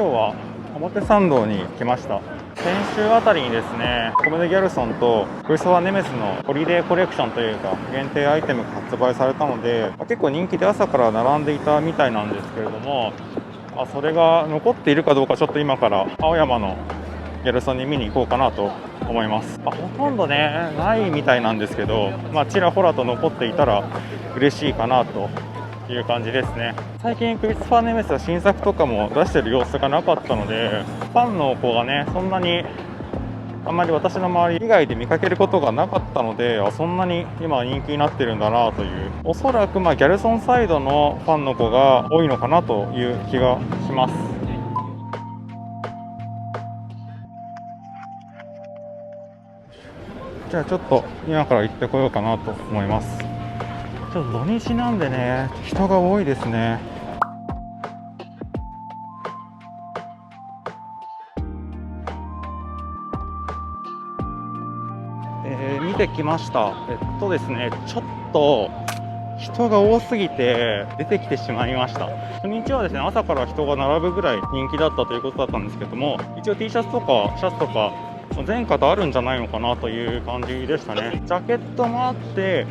今日は表参道に来ました。先週あたりにですね、コメデギャルソンとクリストファー・ネメスのホリデーコレクションというか限定アイテムが発売されたので、結構人気で朝から並んでいたみたいなんですけれども、それが残っているかどうかちょっと今から青山のギャルソンに見に行こうかなと思います。ほとんどねないみたいなんですけど、ちらほらと残っていたら嬉しいかなという感じですね。最近クリストファー・ネメスは新作とかも出してる様子がなかったので、ファンの子がねそんなにあんまり私の周り以外で見かけることがなかったので、そんなに今人気になってるんだなという、おそらくギャルソンサイドのファンの子が多いのかなという気がします。じゃあちょっと今から行ってこようかなと思います。ちょっと土日なんでね人が多いですね。見てきました。ですね、ちょっと人が多すぎて出てきてしまいました。初日はですね、朝から人が並ぶぐらい人気だったということだったんですけども、一応 T シャツとかシャツとか全型あるんじゃないのかなという感じでしたね。ジャケットもあって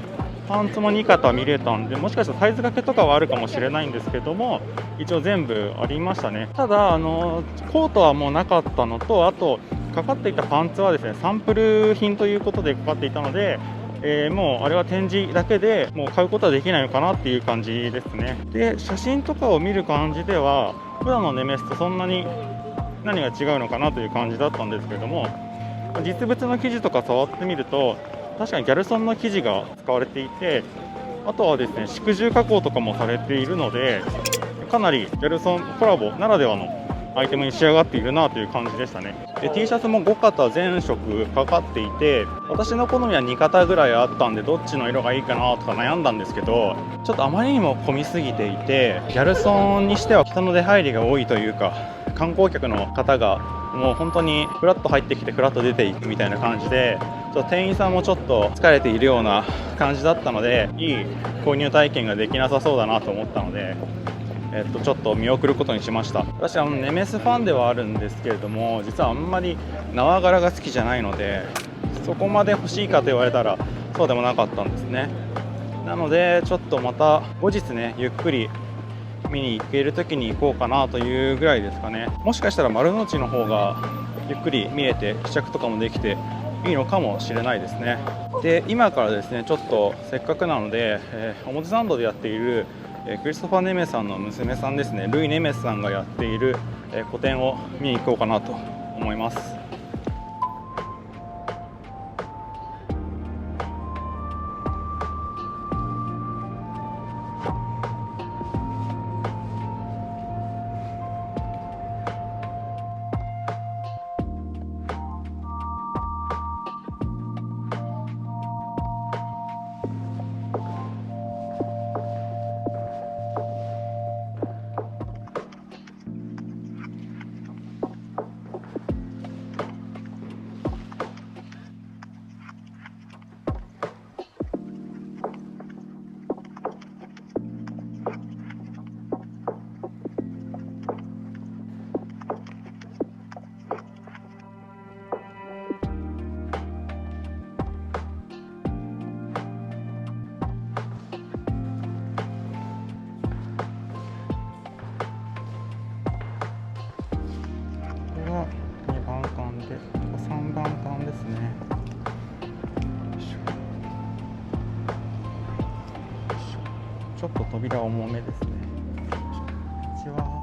パンツも2型見れたんで、もしかしたらサイズ掛けとかはあるかもしれないんですけども、一応全部ありましたね。ただコートはもうなかったのと、あとかかっていたパンツはですねサンプル品ということでかかっていたので、もうあれは展示だけでもう買うことはできないのかなっていう感じですね。で写真とかを見る感じでは普段のネメスとそんなに何が違うのかなという感じだったんですけれども、実物の生地とか触ってみると確かにギャルソンの生地が使われていて、あとはですね縮重加工とかもされているので、かなりギャルソンコラボならではのアイテムに仕上がっているなという感じでしたね。で T シャツも5型全色かかっていて、私の好みは2型ぐらいあったんでどっちの色がいいかなとか悩んだんですけど、ちょっとあまりにも混みすぎていて、ギャルソンにしては人の出入りが多いというか、観光客の方がもう本当にフラッと入ってきてフラッと出ていくみたいな感じで、店員さんもちょっと疲れているような感じだったので、いい購入体験ができなさそうだなと思ったので、ちょっと見送ることにしました。私はネメスファンではあるんですけれども、実はあんまり縄柄が好きじゃないので、そこまで欲しいかと言われたらそうでもなかったんですね。なのでちょっとまた後日ねゆっくり見に行ける時に行こうかなというぐらいですかね。もしかしたら丸の内の方がゆっくり見れて試着とかもできていいのかもしれないですね。で今からですねちょっとせっかくなので、表参道でやっているクリストファー・ネメスさんの娘さんですね、ルイ・ネメスさんがやっている個展を見に行こうかなと思います。2番館で3番館ですね。ちょっと扉重めですね。こんにちは。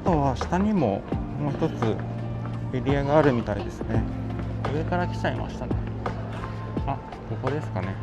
あとは下にももう一つエリアがあるみたいですね。上から来ちゃいましたね。ここですかね。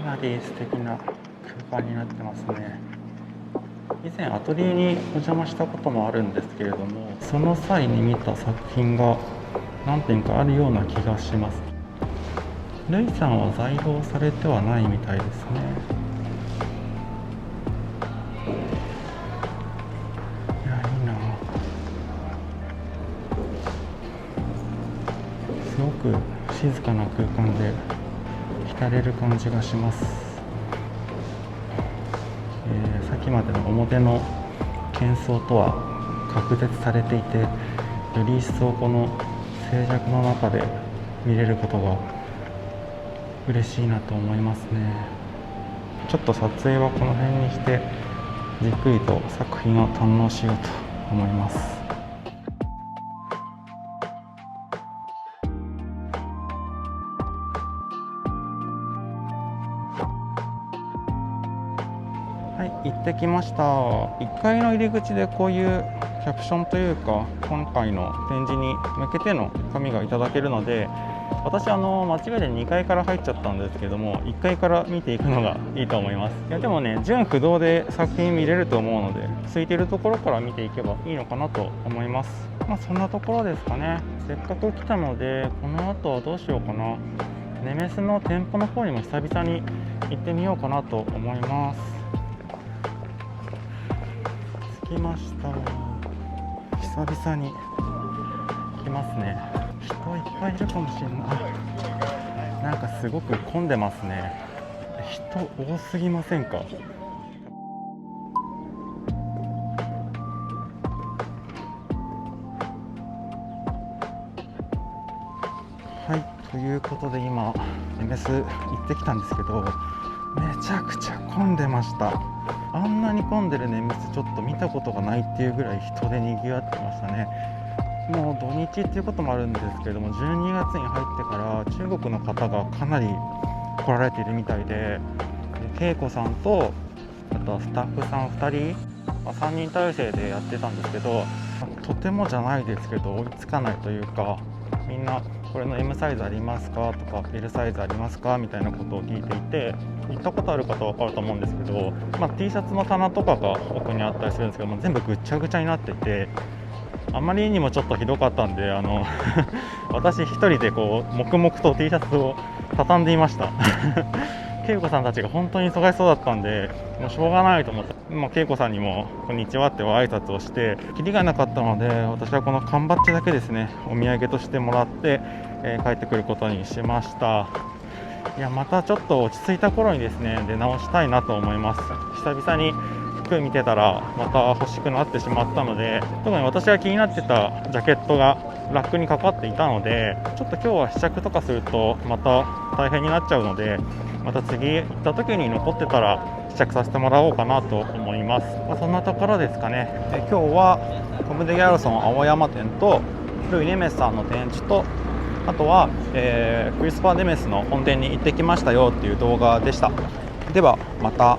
かなり素敵な空間になってますね。以前アトリエにお邪魔したこともあるんですけれども、その際に見た作品が何点かあるような気がします。ルイさんは在庫されてはないみたいですね。いや、いいな。すごく静かな空間で浸れる感じがします。さっきまでの表の喧騒とは隔絶されていて、より一層この静寂の中で見れることが嬉しいなと思いますね。ちょっと撮影はこの辺にしてじっくりと作品を堪能しようと思います。はい、行ってきました。1階の入り口でこういうキャプションというか、今回の展示に向けての紙がいただけるので、私間違いで2階から入っちゃったんですけども、1階から見ていくのがいいと思います。いやでもね、純不動で作品見れると思うので、空いてるところから見ていけばいいのかなと思います。そんなところですかね。せっかく来たので、この後はどうしようかな。ネメスの店舗の方にも久々に行ってみようかなと思います。着きました。久々に来ますね。人いっぱいいるかもしれない。なんかすごく混んでますね。人多すぎませんか？はい、ということで今ネメス行ってきたんですけど、めちゃくちゃ混んでました。あんなに混んでるネメスちょっと見たことがないっていうぐらい人で賑わってましたね。もう土日っていうこともあるんですけれども、12月に入ってから中国の方がかなり来られているみたいで、恵子さんとあとスタッフさん2人、3人体制でやってたんですけど、とてもじゃないですけど追いつかないというか、みんなこれの M サイズありますかとか L サイズありますかみたいなことを聞いていて、行ったことある方は分かると思うんですけど、T シャツの棚とかが奥にあったりするんですけども、全部ぐっちゃぐちゃになっていて、あまりにもちょっとひどかったんで、私一人でこう黙々と T シャツを畳んでいました恵子さんたちが本当に忙しそうだったんで、もうしょうがないと思って、恵子さんにもこんにちはってお挨拶をして、キリがなかったので、私はこの缶バッジだけですね、お土産としてもらって、帰ってくることにしました。いや、またちょっと落ち着いた頃にですね、出直したいなと思います。久々に服見てたらまた欲しくなってしまったので、特に私が気になってたジャケットがラックにかかっていたので、ちょっと今日は試着とかするとまた大変になっちゃうので、また次行った時に残ってたら試着させてもらおうかなと思います。そんなところですかね。今日はコム・デ・ギャルソン青山店とルイ・ネメスさんの展示と、あとは、クリスパー・ネメスの本店に行ってきましたよっていう動画でした。ではまた。